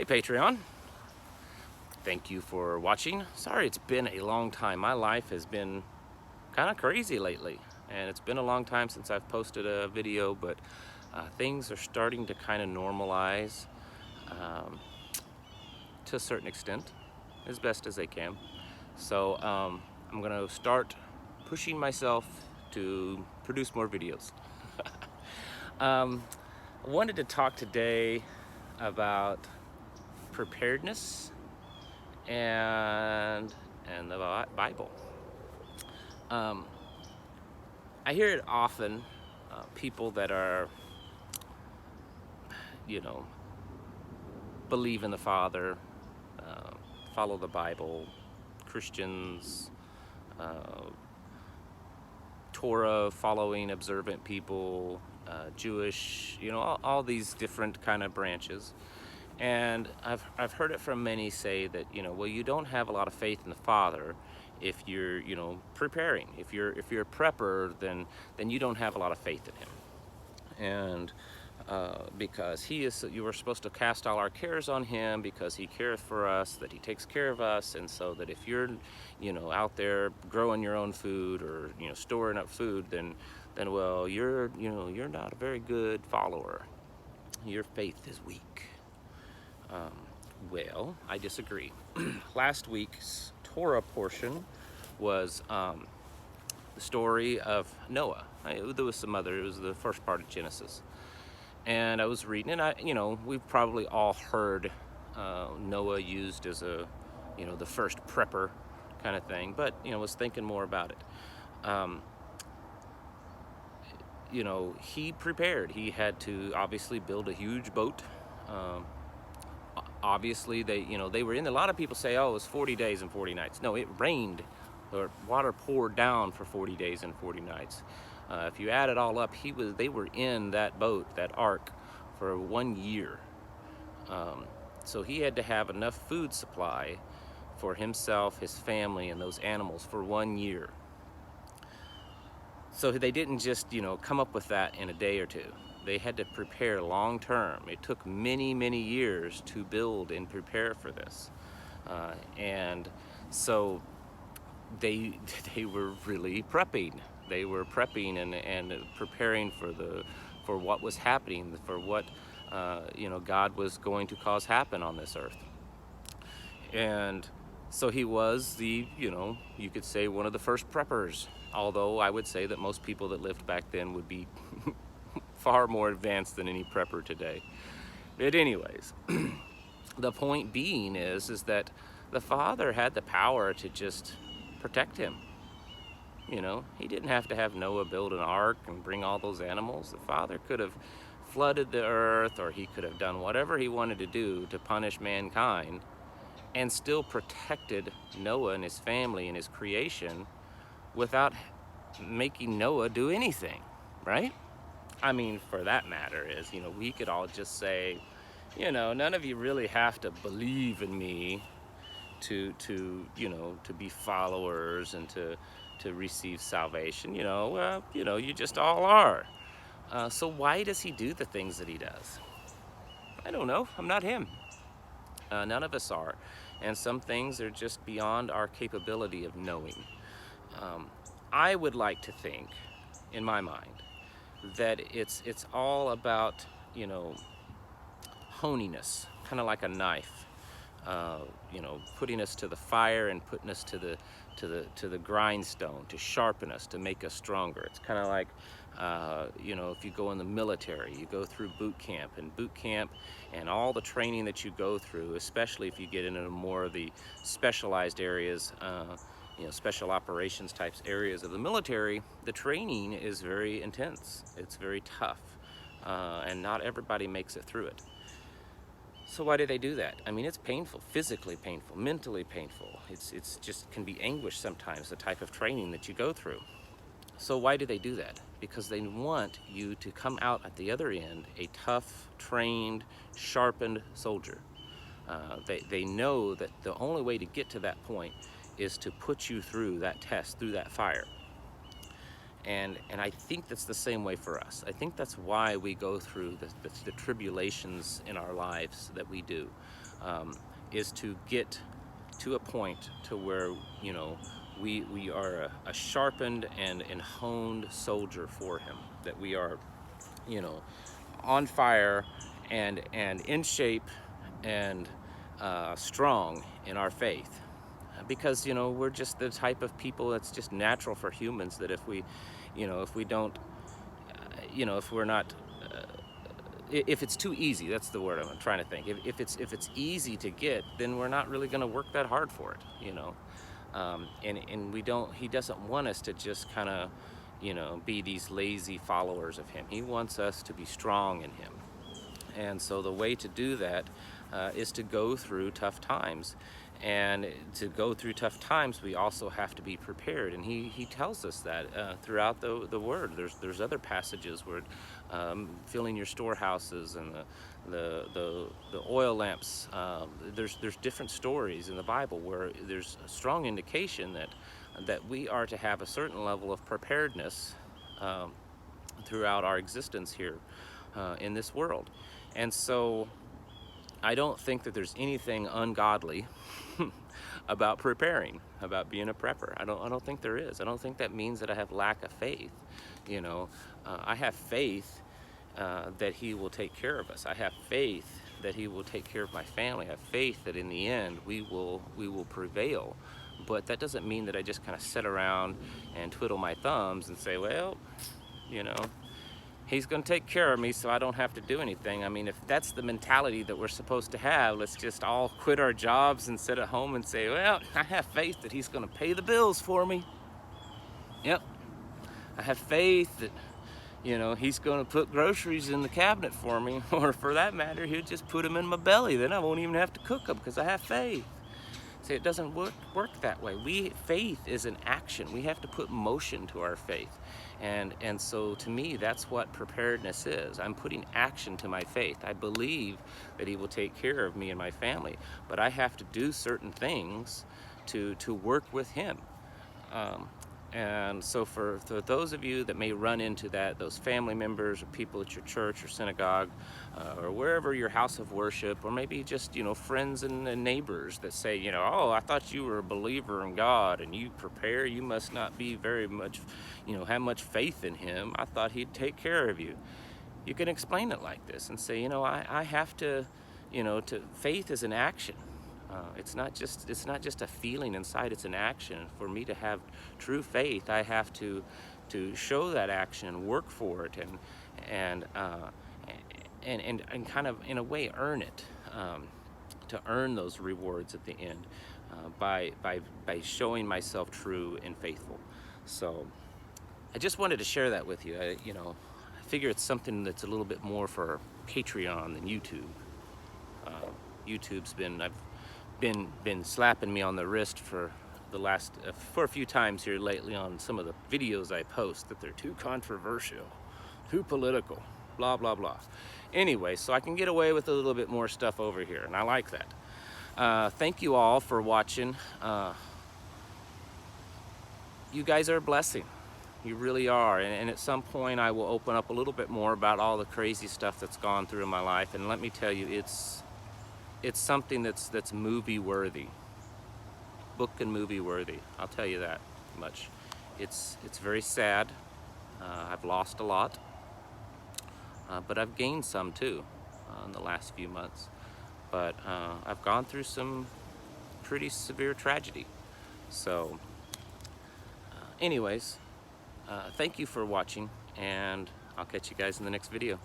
Hey Patreon, thank you for watching. Sorry it's been a long time. My life has been kind of crazy lately, and it's been a long time since I've posted a video, but things are starting to kind of normalize to a certain extent, as best as they can. So I'm gonna start pushing myself to produce more videos. I wanted to talk today about preparedness and the Bible. I hear it often, people that are, believe in the Father, follow the Bible, Christians, Torah following observant people, Jewish, all these different kind of branches. And I've heard it from many say that, well, you don't have a lot of faith in the Father if you're, preparing. If you're a prepper, then you don't have a lot of faith in him. And because you are supposed to cast all our cares on him because he careth for us, that he takes care of us. And so that if you're, out there growing your own food or, storing up food, then well, you're not a very good follower. Your faith is weak. Well, I disagree. Last week's Torah portion was the story of Noah. There was some other, it was the first part of Genesis. And I was reading, and we've probably all heard Noah used as a, the first prepper kind of thing, but, was thinking more about it. He prepared. He had to obviously build a huge boat. Obviously, they were in. A lot of people say, "Oh, it was 40 days and 40 nights." No, it rained, or water poured down for 40 days and 40 nights. If you add it all up, they were in that boat, that ark, for 1 year. So he had to have enough food supply for himself, his family, and those animals for 1 year. So they didn't just, come up with that in a day or two. They had to prepare long term. It took many, many years to build and prepare for this. And so they were really prepping. They were prepping and preparing for what was happening, for what God was going to cause happen on this earth. And so he was you could say one of the first preppers. Although I would say that most people that lived back then would be far more advanced than any prepper today. But anyways, the point being is that the Father had the power to just protect him. He didn't have to have Noah build an ark and bring all those animals. The Father could have flooded the earth, or he could have done whatever he wanted to do to punish mankind, and still protected Noah and his family and his creation without making Noah do anything, right? I mean, for that matter is, we could all just say, none of you really have to believe in me to be followers and to receive salvation. You just all are. So why does he do the things that he does? I don't know. I'm not him. None of us are. And some things are just beyond our capability of knowing. I would like to think, in my mind, that it's all about, honing us, kind of like a knife, putting us to the fire and putting us to the grindstone, to sharpen us, to make us stronger. It's kind of like, if you go in the military, you go through boot camp and all the training that you go through, especially if you get into more of the specialized areas, special operations types areas of the military, the training is very intense. It's very tough, and not everybody makes it through it. So why do they do that? I mean, it's painful, physically painful, mentally painful. It's just can be anguish sometimes, the type of training that you go through. So why do they do that? Because they want you to come out at the other end a tough, trained, sharpened soldier. They know that the only way to get to that point is to put you through that test, through that fire. And I think that's the same way for us. I think that's why we go through the tribulations in our lives that we do. is to get to a point to where, you know, we are a sharpened and honed soldier for him, that we are, you know, on fire and in shape and strong in our faith, because, you know, we're just the type of people that's just natural for humans, that if we, you know, if we don't, you know, if we're not, if it's too easy, that's the word I'm trying to think. If it's easy to get, then we're not really going to work that hard for it, you know. And we don't. He doesn't want us to just kind of, you know, be these lazy followers of him. He wants us to be strong in him. And so the way to do that is to go through tough times. And to go through tough times, we also have to be prepared. And he tells us that throughout the Word. There's other passages where filling your storehouses and the oil lamps. There's different stories in the Bible where there's a strong indication that we are to have a certain level of preparedness throughout our existence here in this world. And so I don't think that there's anything ungodly about preparing, about being a prepper. I don't think there is. I don't think that means that I have lack of faith. You know, I have faith that he will take care of us. I have faith that he will take care of my family. I have faith that in the end we will prevail. But that doesn't mean that I just kind of sit around and twiddle my thumbs and say, well, you know, he's going to take care of me, so I don't have to do anything. I mean, if that's the mentality that we're supposed to have, let's just all quit our jobs and sit at home and say, well, I have faith that he's going to pay the bills for me. Yep. I have faith that, you know, he's going to put groceries in the cabinet for me, or for that matter, he'll just put them in my belly. Then I won't even have to cook them because I have faith. See, it doesn't work that way. Faith is an action. We have to put motion to our faith. And so to me, that's what preparedness is. I'm putting action to my faith. I believe that he will take care of me and my family, but I have to do certain things to work with him. And so for those of you that may run into that, those family members or people at your church or synagogue or wherever your house of worship, or maybe just, you know, friends and neighbors that say, you know, oh, I thought you were a believer in God and you prepare, you must not be very much, you know, have much faith in him. I thought he'd take care of you. You can explain it like this and say, you know, I have to, you know, faith is an action. It's not just a feeling inside, it's an action. For me to have true faith, I have to show that action and work for it and kind of in a way earn it, to earn those rewards at the end by showing myself true and faithful. So I just wanted to share that with you. I figure it's something that's a little bit more for Patreon than YouTube. I've been slapping me on the wrist for the last for a few times here lately on some of the videos I post, that they're too controversial, too political, blah blah blah. Anyway, so I can get away with a little bit more stuff over here, and I like that. Thank you all for watching. You guys are a blessing. You really are. And at some point I will open up a little bit more about all the crazy stuff that's gone through in my life, and let me tell you, it's something that's movie worthy, book and movie worthy. I'll tell you that much. It's very sad. I've lost a lot, but I've gained some too in the last few months. But I've gone through some pretty severe tragedy. So anyways, thank you for watching, and I'll catch you guys in the next video.